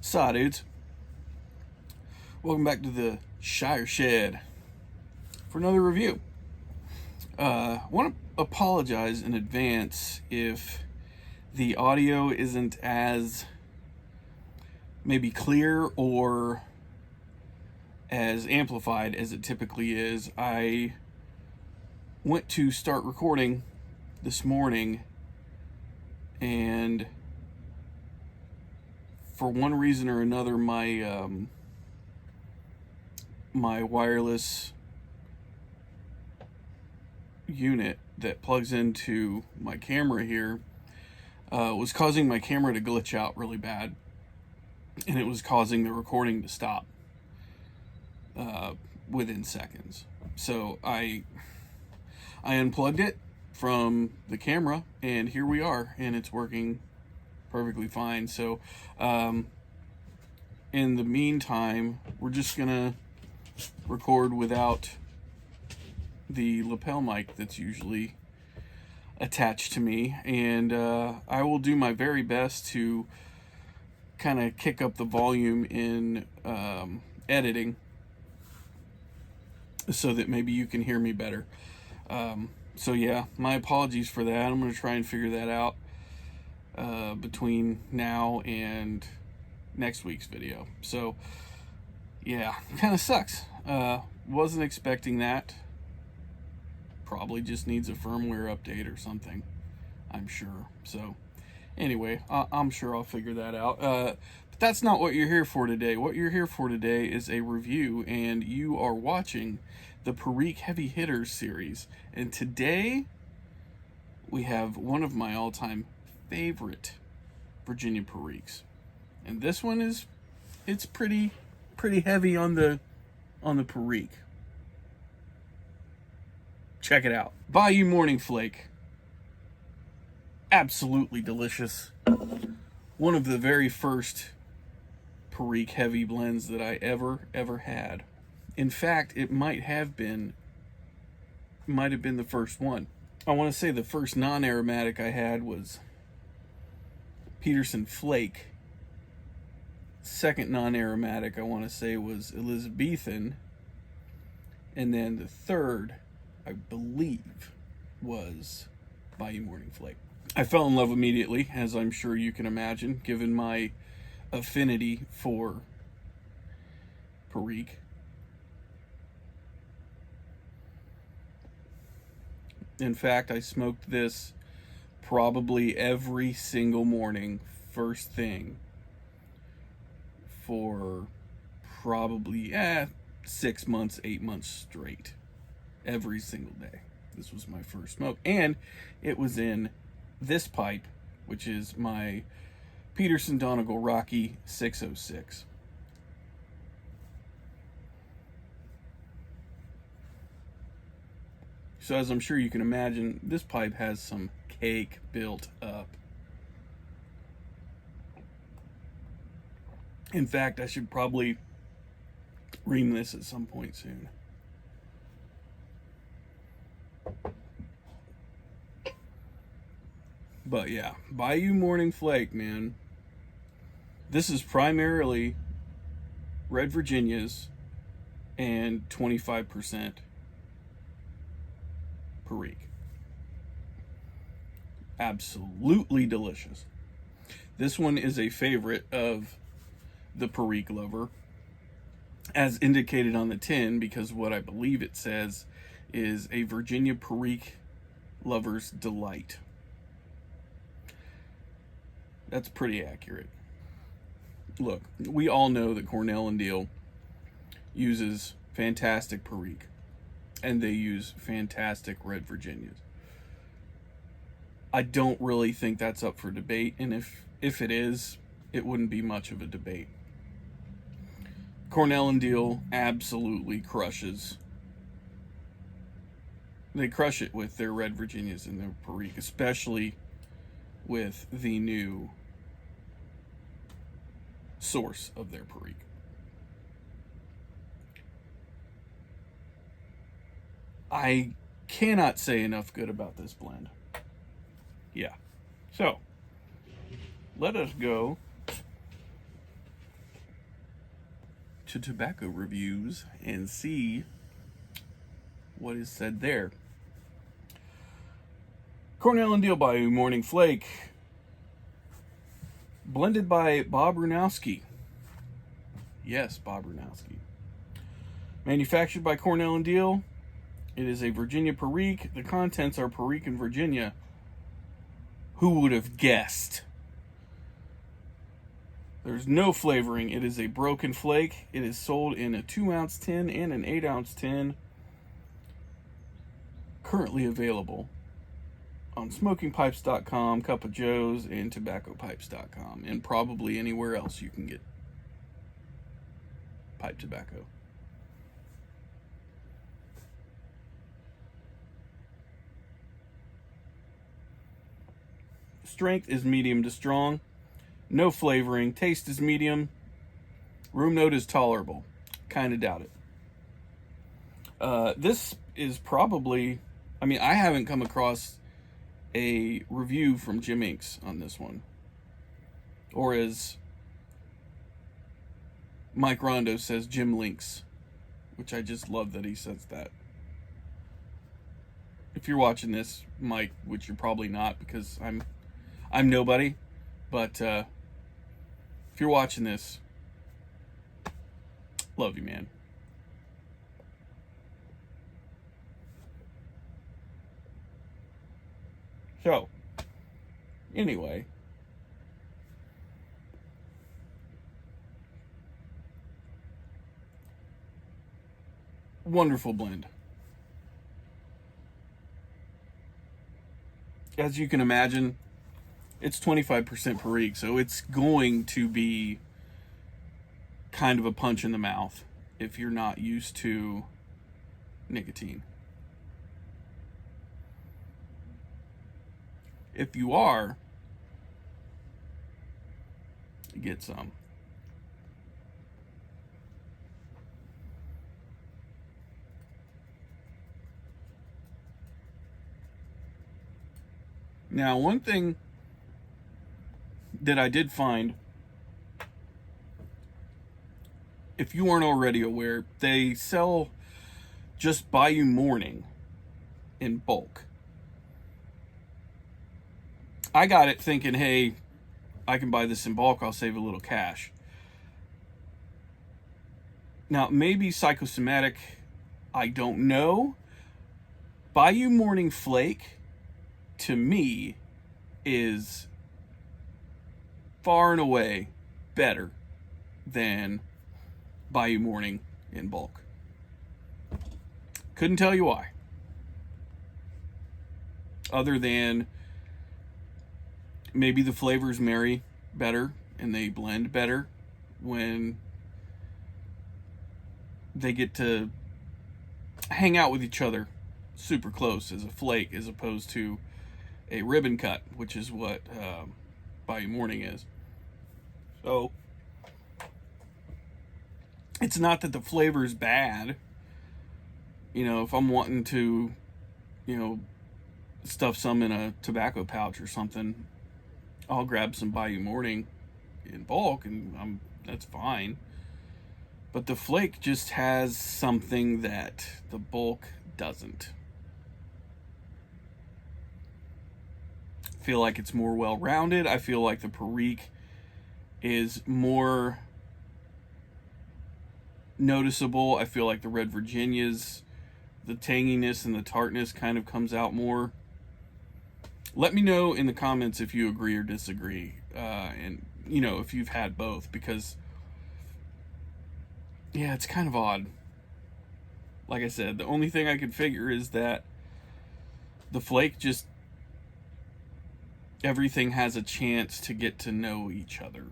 Saw dudes. Welcome back to the Shire Shed for another review. I want to apologize in advance if the audio isn't as maybe clear or as amplified as it typically is. I went to start recording this morning, and for one reason or another, my wireless unit that plugs into my camera here was causing my camera to glitch out really bad, and it was causing the recording to stop within seconds. So I unplugged it from the camera, and here we are, and it's working perfectly fine. So in the meantime, we're just gonna record without the lapel mic that's usually attached to me, and I will do my very best to kind of kick up the volume in editing so that maybe you can hear me better. So yeah, my apologies for that. I'm going to try and figure that out between now and next week's video. So yeah, kind of sucks. Wasn't expecting that. Probably just needs a firmware update or something, I'm sure. So anyway, I'm sure I'll figure that out. But that's not what you're here for today. What you're here for today is a review, and you are watching the Perique Heavy Hitters series. And today we have one of my all-time favorite Virginia Periques. And this one it's pretty heavy on the Perique. Check it out. Bayou Morning Flake. Absolutely delicious. One of the very first Perique heavy blends that I ever had. In fact, it might have been the first one. I want to say the first non-aromatic I had was Flake. Second non-aromatic I want to say was Elizabethan. And then the third, I believe, was Bayou Morning Flake. I fell in love immediately, as I'm sure you can imagine, given my affinity for Perique. In fact, I smoked this probably every single morning, first thing, for probably 6 months, 8 months straight. Every single day. This was my first smoke, and it was in this pipe, which is my Peterson Donegal Rocky 606. So as I'm sure you can imagine, this pipe has some cake built up. In fact, I should probably ream this at some point soon. But yeah, Bayou Morning Flake, man. This is primarily red Virginias and 25% Perique. Absolutely delicious. This one is a favorite of the Perique lover, as indicated on the tin, because what I believe it says is a Virginia Perique lover's delight. That's pretty accurate. Look, we all know that Cornell and Diehl uses fantastic Perique, and they use fantastic red Virginias. I don't really think that's up for debate, and if it is, it wouldn't be much of a debate. Cornell and Diehl absolutely crushes. They crush it with their red Virginias and their Perique, especially with the new source of their Perique. I cannot say enough good about this blend. Yeah. So, let us go to tobacco reviews and see what is said there. Cornell and Diehl Bayou Morning Flake, blended by Bob Runowski. Yes, Bob Runowski. Manufactured by Cornell and Diehl. It is a Virginia Perique. The contents are Perique and Virginia. Who would have guessed? There's no flavoring. It is a broken flake. It is sold in a 2-ounce tin and an 8-ounce tin. Currently available on smokingpipes.com, Cup of Joe's, and tobaccopipes.com, and probably anywhere else you can get pipe tobacco. Strength is medium to strong. No flavoring. Taste is medium. Room note is tolerable. Kind of doubt it. This is probably, I haven't come across a review from Jim Inks on this one. Or as Mike Rondo says, Jim Links. Which I just love that he says that. If you're watching this, Mike, which you're probably not because I'm nobody, but if you're watching this, love you, man. So, anyway, wonderful blend. As you can imagine, it's 25% Perique, so it's going to be kind of a punch in the mouth if you're not used to nicotine. If you are, get some. Now, one thing that I did find, if you aren't already aware, they sell just Bayou Morning in bulk. I got it thinking, hey, I can buy this in bulk, I'll save a little cash. Now, maybe psychosomatic, I don't know. Bayou Morning Flake, to me, is far and away better than Bayou Morning in bulk. Couldn't tell you why. Other than maybe the flavors marry better and they blend better when they get to hang out with each other super close as a flake as opposed to a ribbon cut, which is what Bayou Morning is. So it's not that the flavor is bad. You know, if I'm wanting to, stuff some in a tobacco pouch or something, I'll grab some Bayou Morning in bulk and that's fine. But the flake just has something that the bulk doesn't. I feel like it's more well-rounded. I feel like the Perique is more noticeable. I feel like the Red Virginias, the tanginess and the tartness kind of comes out more. Let me know in the comments if you agree or disagree. And, if you've had both. Because, yeah, it's kind of odd. Like I said, the only thing I could figure is that the flake just... everything has a chance to get to know each other.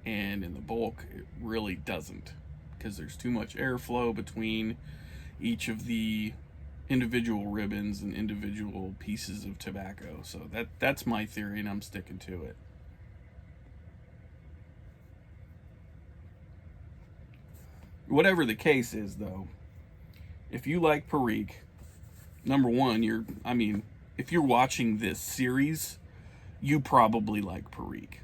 And in the bulk, it really doesn't. Because there's too much airflow between each of the individual ribbons and individual pieces of tobacco. So that's my theory, and I'm sticking to it. Whatever the case is, though, if you like Perique, number one, if you're watching this series, you probably like Perique.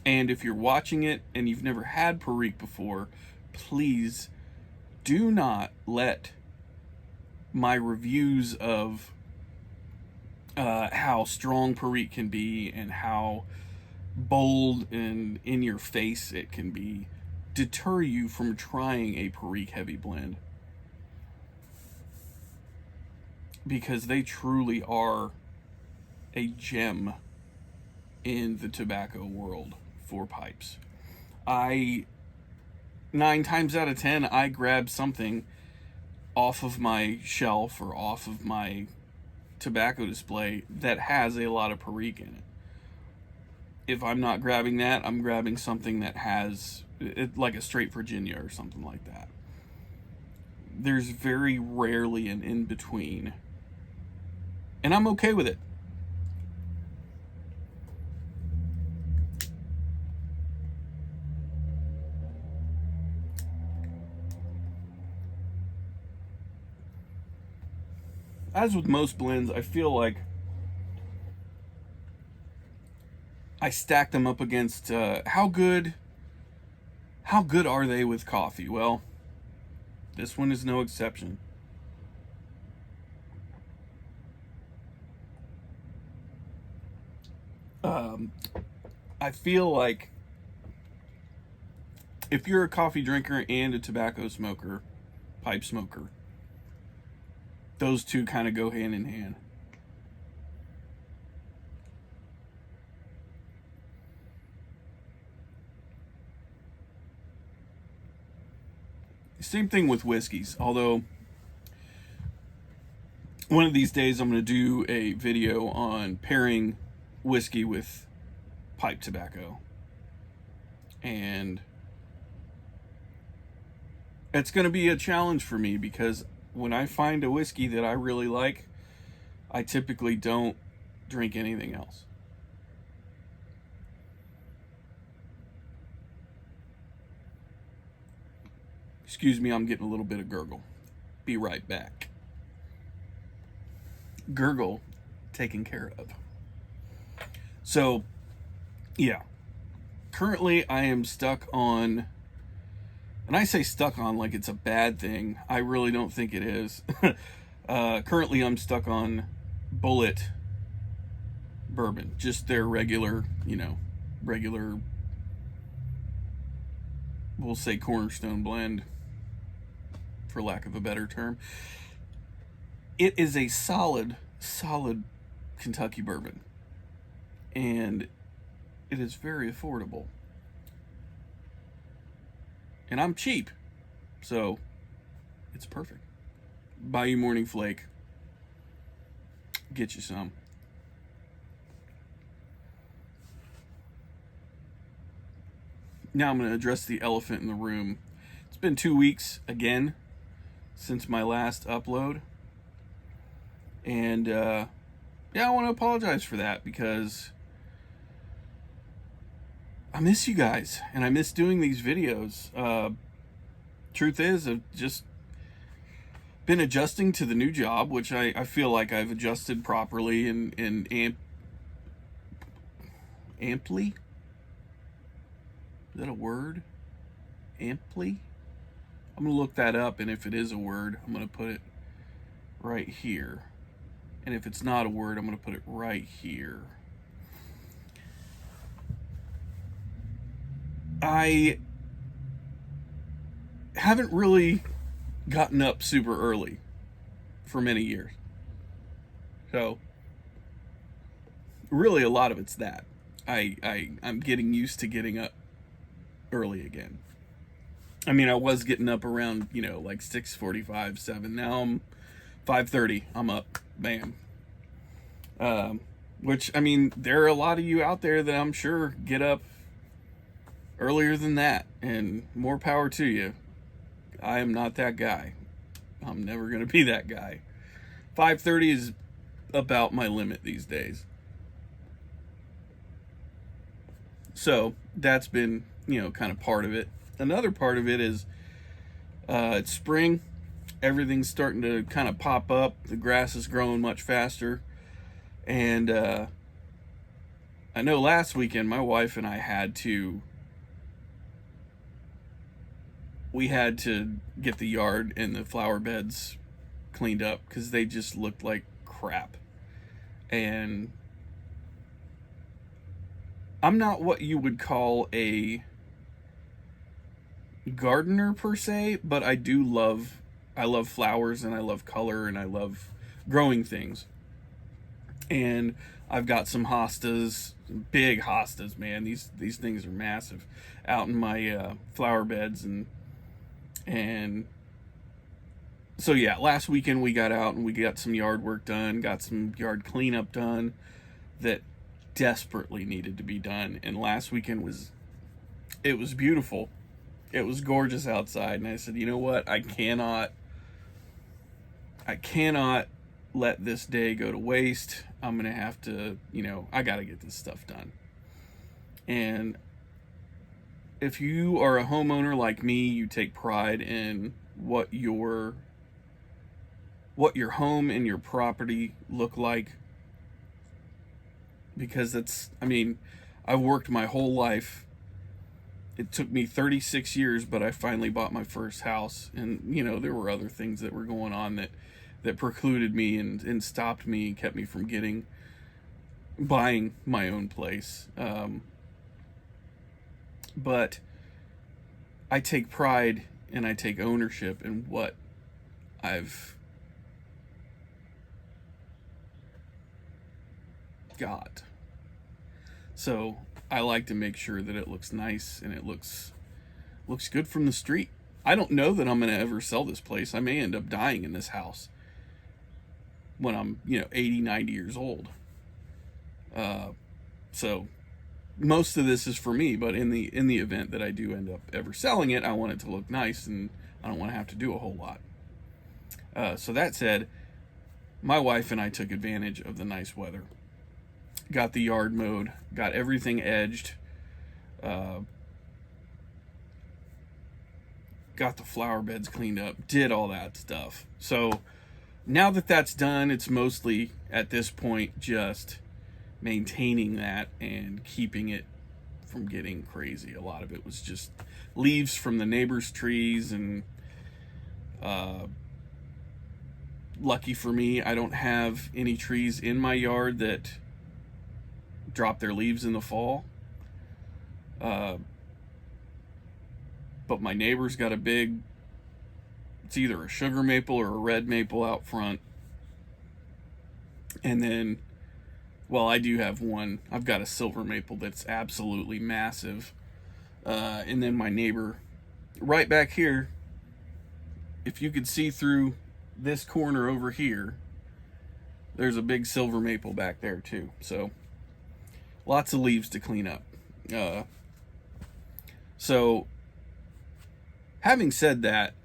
And if you're watching it and you've never had Perique before, please do not let my reviews of how strong Perique can be and how bold and in your face it can be deter you from trying a Perique heavy blend, because they truly are a gem in the tobacco world for pipes. 9 times out of 10 I grab something off of my shelf or off of my tobacco display that has a lot of Perique in it. If I'm not grabbing that, I'm grabbing something that has it, like a straight Virginia or something like that. There's very rarely an in-between, and I'm okay with it. As with most blends, I feel like I stack them up against how good are they with coffee? Well, this one is no exception. I feel like if you're a coffee drinker and a tobacco smoker, pipe smoker, those two kind of go hand in hand. Same thing with whiskeys, although one of these days I'm going to do a video on pairing whiskey with pipe tobacco. And it's going to be a challenge for me, because when I find a whiskey that I really like, I typically don't drink anything else. Excuse me, I'm getting a little bit of gurgle. Be right back. Gurgle taken care of. So, yeah. Currently, I am stuck on, and I say stuck on like it's a bad thing. I really don't think it is. Currently, I'm stuck on Bullet bourbon. Just their regular, we'll say cornerstone blend, for lack of a better term. It is a solid Kentucky bourbon. And it is very affordable. And I'm cheap. So, it's perfect. Bayou Morning Flake. Get you some. Now I'm going to address the elephant in the room. It's been 2 weeks again since my last upload. And, yeah, I want to apologize for that, because I miss you guys, and I miss doing these videos. Truth is, I've just been adjusting to the new job, which I feel like I've adjusted properly and amply? Is that a word? Amply? I'm going to look that up, and if it is a word, I'm going to put it right here. And if it's not a word, I'm going to put it right here. I haven't really gotten up super early for many years. So, really a lot of it's that. I'm getting used to getting up early again. I mean, I was getting up around, like 6:45, 7. Now I'm 5:30. I'm up. Bam. Which, I mean, there are a lot of you out there that I'm sure get up earlier than that, and more power to you. I am not that guy. I'm never going to be that guy. 5:30 is about my limit these days. So, that's been, kind of part of it. Another part of it is, it's spring. Everything's starting to kind of pop up. The grass is growing much faster. And I know last weekend my wife and I had to get the yard and the flower beds cleaned up because they just looked like crap. And I'm not what you would call a gardener per se, but I love flowers, and I love color, and I love growing things. And I've got some hostas, big hostas, man. These things are massive, out in my flower beds, and so yeah. Last weekend we got out and we got some yard work done, got some yard cleanup done that desperately needed to be done. And last weekend was beautiful. It was gorgeous outside, and I said, you know what? I cannot let this day go to waste. I'm gonna have to, I gotta get this stuff done. And if you are a homeowner like me, you take pride in what your home and your property look like, because I've worked my whole life. It took me 36 years, but I finally bought my first house. And, there were other things that were going on that precluded me and stopped me and kept me from buying my own place. But I take pride and I take ownership in what I've got. So I like to make sure that it looks nice and it looks good from the street. I don't know that I'm going to ever sell this place. I may end up dying in this house when I'm, 80, 90 years old. So most of this is for me, but in the event that I do end up ever selling it, I want it to look nice, and I don't want to have to do a whole lot. So that said, my wife and I took advantage of the nice weather. Got the yard mowed, got everything edged, got the flower beds cleaned up, did all that stuff. So now that that's done, it's mostly at this point just maintaining that and keeping it from getting crazy. A lot of it was just leaves from the neighbors' trees, and lucky for me, I don't have any trees in my yard that drop their leaves in the fall. But my neighbor's got it's either a sugar maple or a red maple out front. And then, I do have one. I've got a silver maple that's absolutely massive. And then my neighbor right back here, if you could see through this corner over here, there's a big silver maple back there too. So lots of leaves to clean up. So having said that,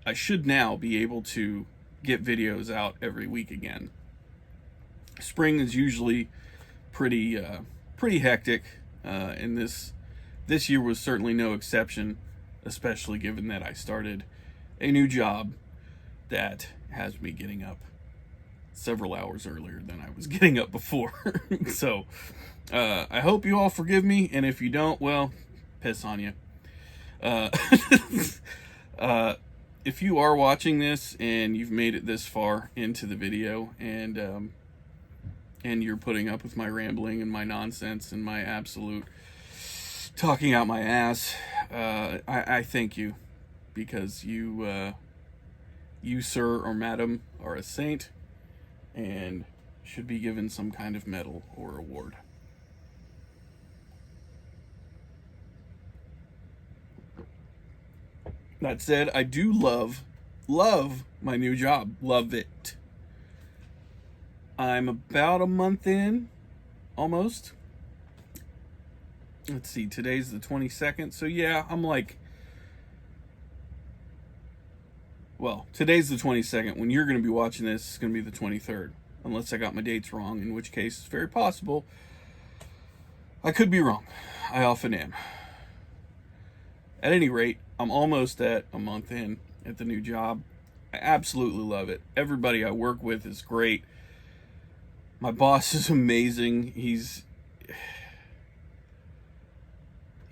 I should now be able to get videos out every week again. Spring is usually pretty hectic, and this year was certainly no exception, especially given that I started a new job that has me getting up several hours earlier than I was getting up before. So I hope you all forgive me, and if you don't, well, piss on you. If you are watching this and you've made it this far into the video, and you're putting up with my rambling and my nonsense and my absolute talking out my ass, I thank you, because you sir or madam are a saint and should be given some kind of medal or award. That said, I do love my new job. Love it. I'm about a month in, almost. Let's see, today's the 22nd. So yeah, I'm like, today's the 22nd. When you're going to be watching this, it's going to be the 23rd. Unless I got my dates wrong, in which case it's very possible I could be wrong. I often am. At any rate, I'm almost at a month in at the new job. I absolutely love it. Everybody I work with is great. My boss is amazing.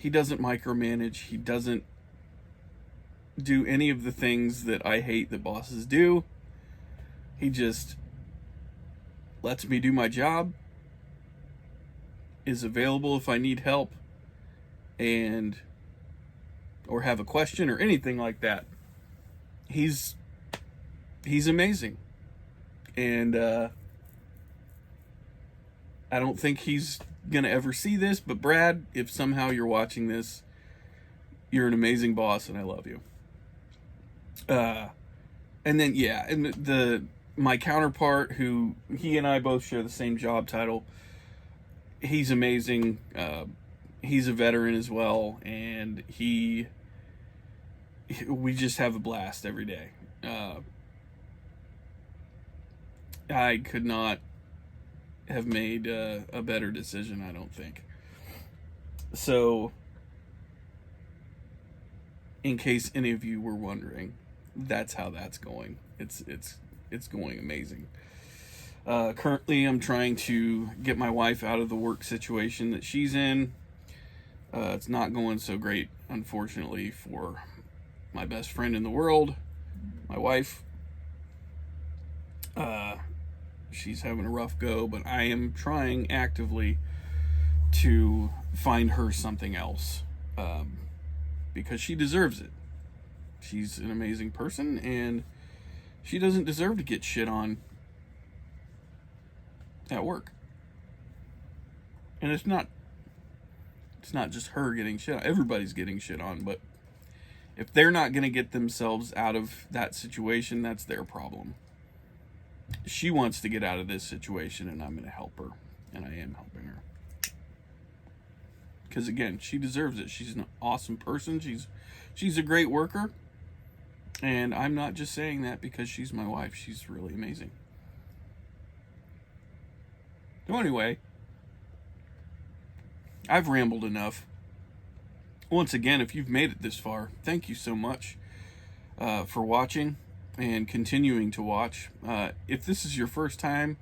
He doesn't micromanage. He doesn't do any of the things that I hate that bosses do. He just lets me do my job, is available if I need help, and or have a question or anything like that. He's amazing. And I don't think he's gonna ever see this, but Brad, if somehow you're watching this, you're an amazing boss and I love you. And then my counterpart, who he and I both share the same job title, he's amazing. He's a veteran as well, and we just have a blast every day. I could not have made a better decision, I don't think. So, in case any of you were wondering, that's how that's going. It's going amazing. Currently, I'm trying to get my wife out of the work situation that she's in. It's not going so great, unfortunately, for my best friend in the world, my wife. She's having a rough go, but I am trying actively to find her something else, because she deserves it. She's an amazing person, and she doesn't deserve to get shit on at work. And it's not just her getting shit on. Everybody's getting shit on, but if they're not going to get themselves out of that situation, that's their problem. She wants to get out of this situation, and I'm going to help her, and I am helping her. Because again, she deserves it. She's an awesome person. She's a great worker. And I'm not just saying that because she's my wife. She's really amazing. So anyway, I've rambled enough. Once again, if you've made it this far, thank you so much for watching and continuing to watch. If this is your first time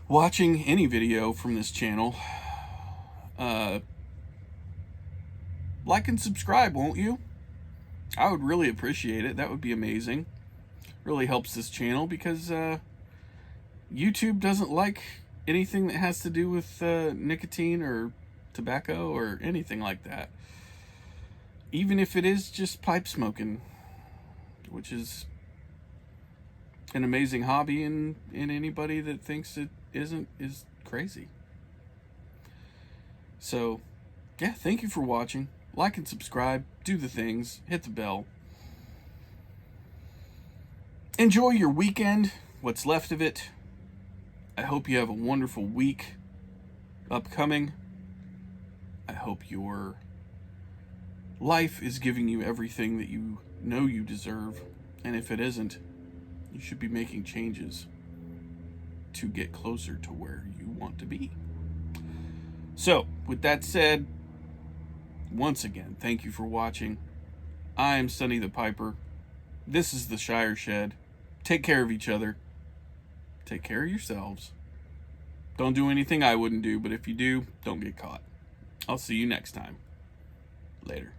watching any video from this channel, like and subscribe, won't you? I would really appreciate it. That would be amazing. Really helps this channel because YouTube doesn't like anything that has to do with nicotine or tobacco or anything like that. Even if it is just pipe smoking, which is an amazing hobby, and anybody that thinks it isn't is crazy. So, yeah, thank you for watching. Like and subscribe, do the things, hit the bell. Enjoy your weekend, what's left of it. I hope you have a wonderful week upcoming. I hope your life is giving you everything that you know you deserve. And if it isn't, you should be making changes to get closer to where you want to be. So, with that said, once again, thank you for watching. I'm Sonny the Piper. This is the Shire Shed. Take care of each other. Take care of yourselves. Don't do anything I wouldn't do, but if you do, don't get caught. I'll see you next time. Later.